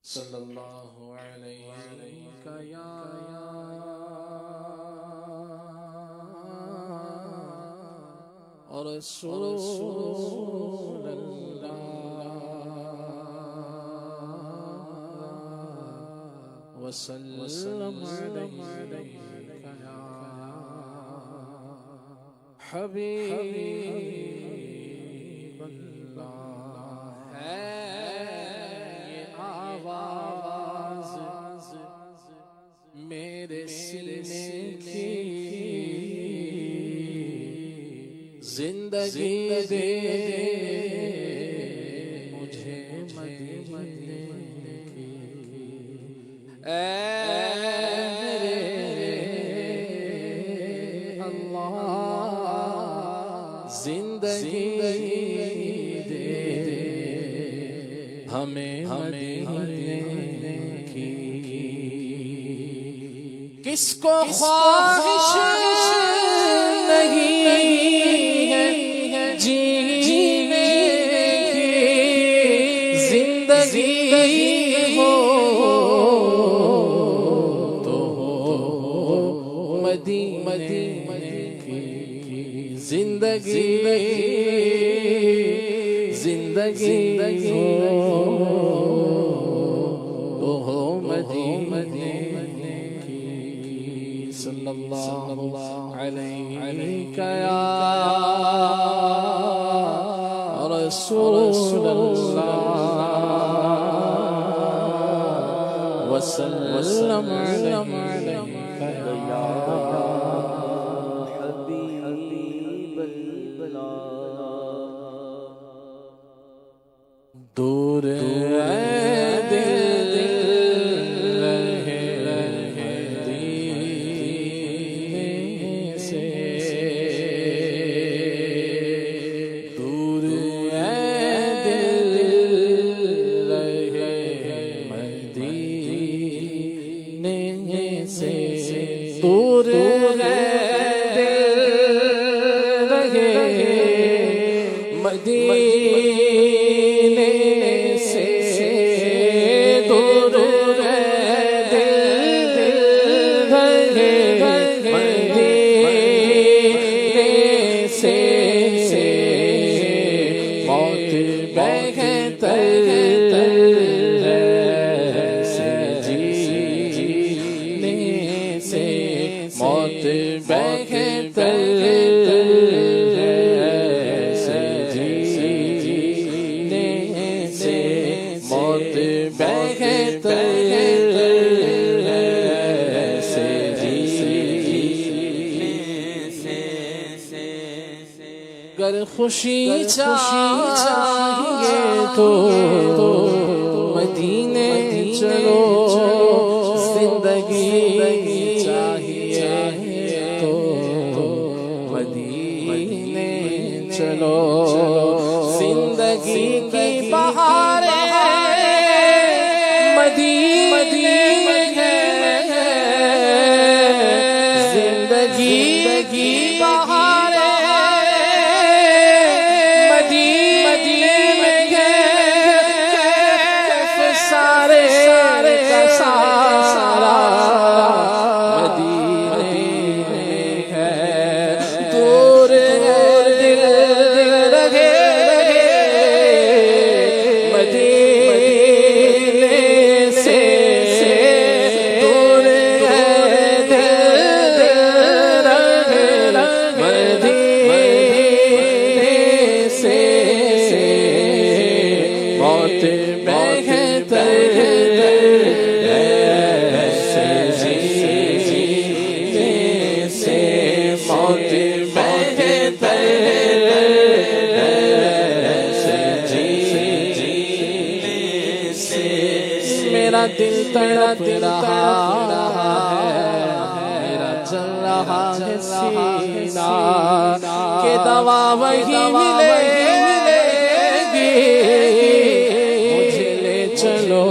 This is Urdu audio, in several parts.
صلی اللہ علیہ یا رسول اللہ وسلم علیہ یا حبیب اللہ ہے آواز میرے سینے کی زندگی دے مجھے مدینے کی اے اللہ زندگی دے ہمیں مدینے کی کس کو خواہش نہیں ہے جینے کی زندگی ہو تو مدینے کی زندگی ہو تو مدینے کی صلی اللہ علیہ یا رسول اللہ وسلم علیہ یا حبیب اللہ دور دور مدینے سے دور مدینے سے موت بہتر موت بہتر سے جینے سے موت بہتر سے جینے سے گر خوشی چاہیے تو مدینے چلو زندگی تو مدینے چلو زندگی کی بہاریں مدینے ہے زندگی کی بہاریں مدینے ہے سارے کا سارا میرا دل تڑپ رہا ہے میرا چل رہا ہے سینہ کہ دوا وہی ملے گی مجھے لے چلو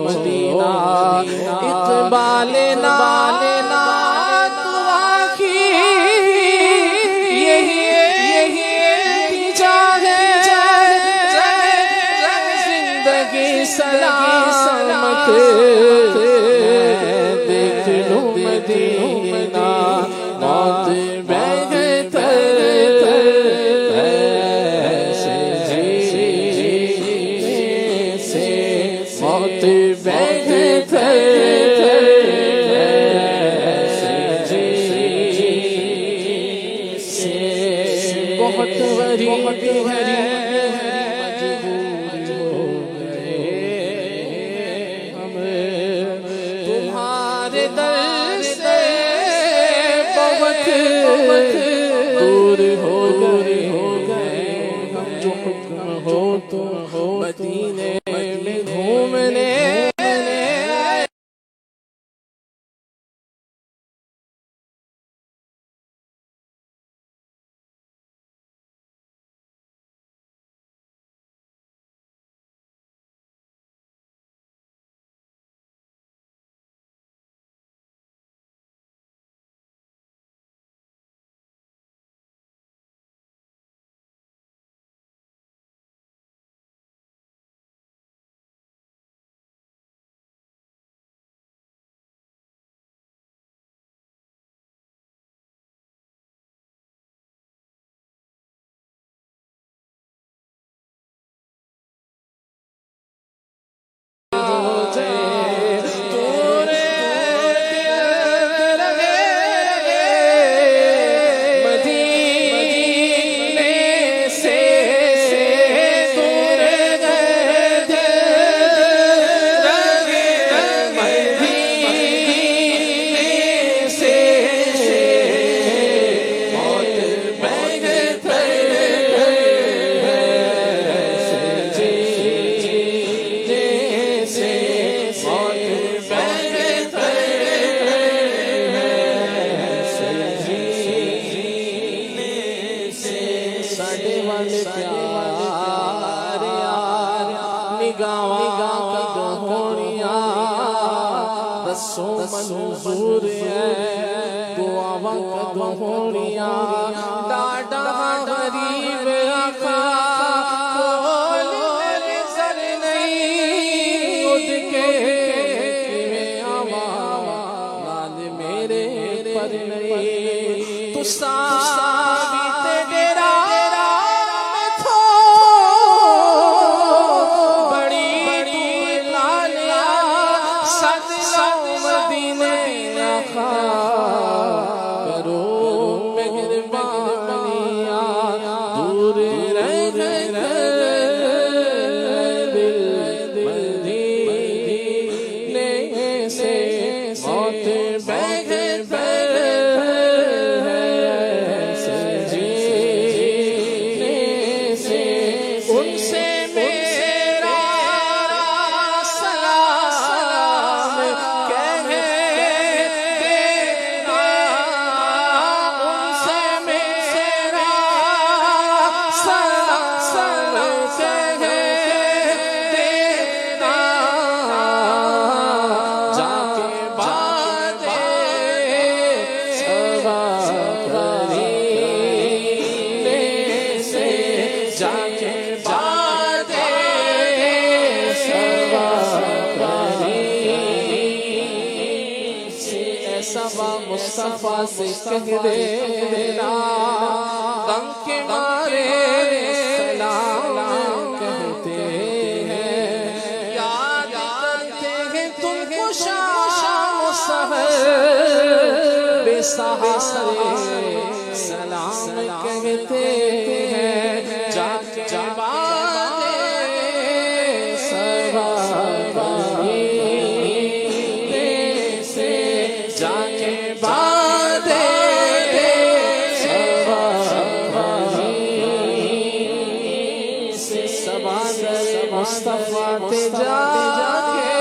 مدینہ اقبال لینا تو آخی یہی جا ہے زندگی سلام سلامت دیکھ لوں مدینہ موت بہتر ایسے جینے سے موت بہتر بہت غریب ہے مجبور ہو گئے ہم تمہارے در سے بہت دور ہو گئے ہم جو حکم ہو تو مدینے میں گھومنے منظور ہے دعا کدھوڑیاں ڈاڈا غریب آقا کول سر نہیں اٹھ کے میں آواز لال میرے پر نہیں تو ثابت ڈیرا مصطفیٰ سے کہہ دینا غم کے مارے سلام کہتے ہیں یاد کرتے ہیں تم کو شام و سحر بے سہارے سلام کہتے ہیں جا کے مصطفیٰ تے جا کے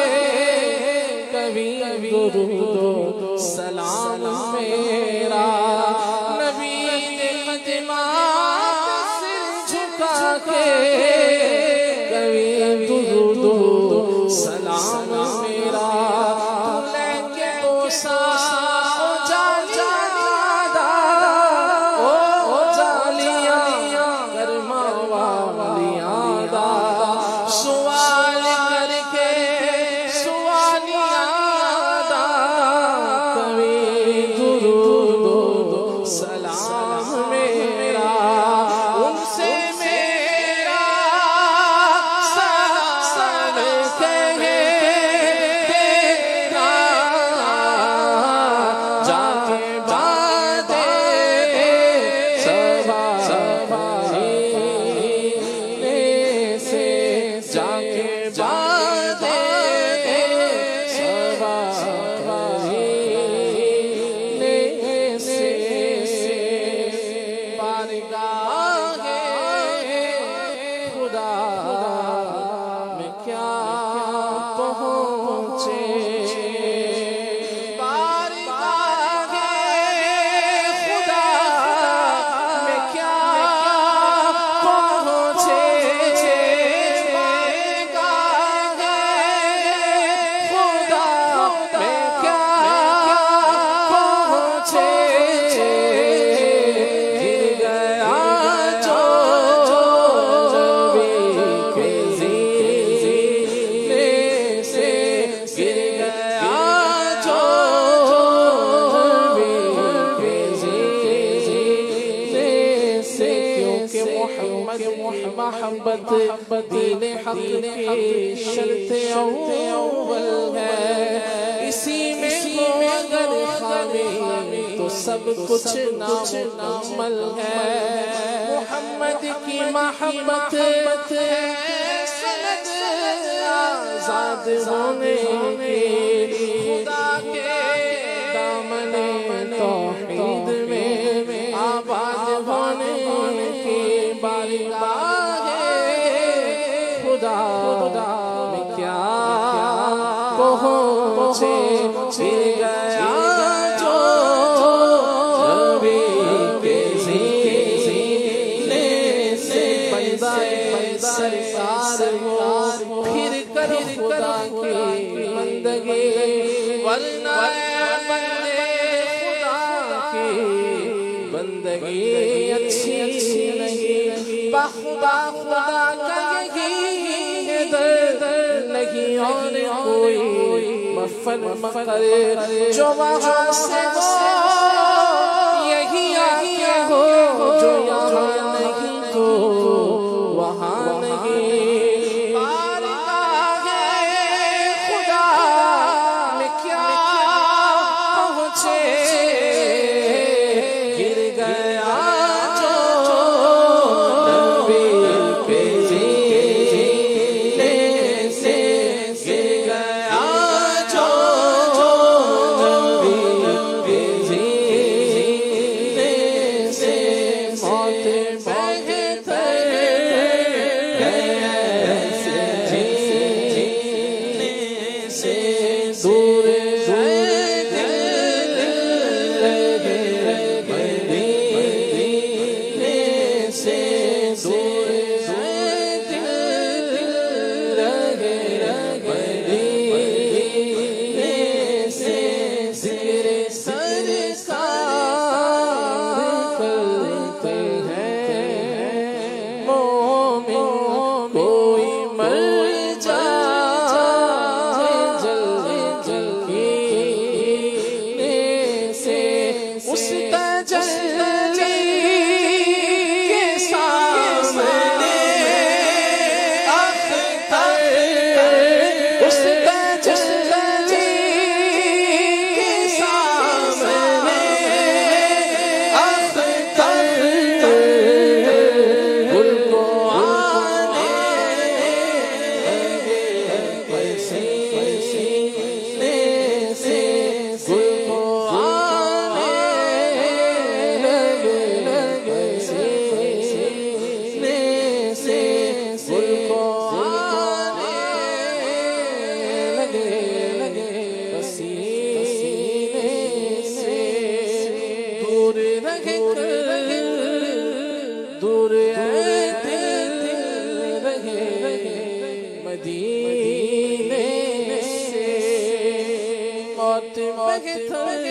کبھی درود و سلام میرا نبی نے قدمات سر جھکا کے کبھی درود و سلام میرا لے کے بوسا سوال کر کے محبت دین حق کی شرط اول ہے، اسی میں ہو اگر خامی تو سب کچھ نامکمل ہے۔ محمد کی محبت ہے سند آزاد ہونے کی، خدا کے دامن توحید میں آباد ہونے کی بارگاہ خدا میں کیا پہنچے گیا جو نبی کے سینے سے بندہ سرکار ہو، پھر کر خدا کی بندگی، ورنہ بندے خدا کی بندگی اچھی نہیں۔ بخدا خدا کا یہی درد نہیں اور کوئی مفر جو وہاں سے ہو، یہی آگے ہو جو یہاں نہیں تو وہاں نہیں۔ بارگاہ خدا میں کیا پہنچے گر گیا دور مدینے سے موت بہتر